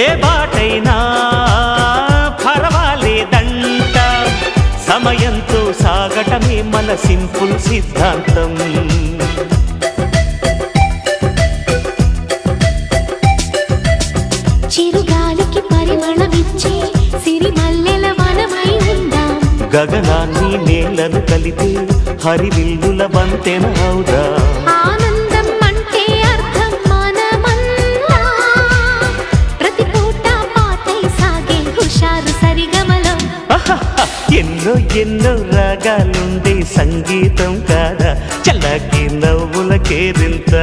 ఏ బాటైనా పర్వాలేదంట, సమయంతో సాగటమే మన సింపుల్ సిద్ధాంతం. చిరుగాలికి పరిమళమిచ్చే సిరిమల్లెల వనమై ఉందాం, గగనాన్ని నేలను కలిపే హరివిల్లుల వంతెన అవుదాం. ఆనందం అంటే అర్థం మనమన్నా, ప్రతి పూట పాటై సాగే హుషారు సరిగమలో. ఎన్నో ఎన్నో రాగాలుండే సంగీతం కాదా, చల్లకి నవ్వుల కేరింత.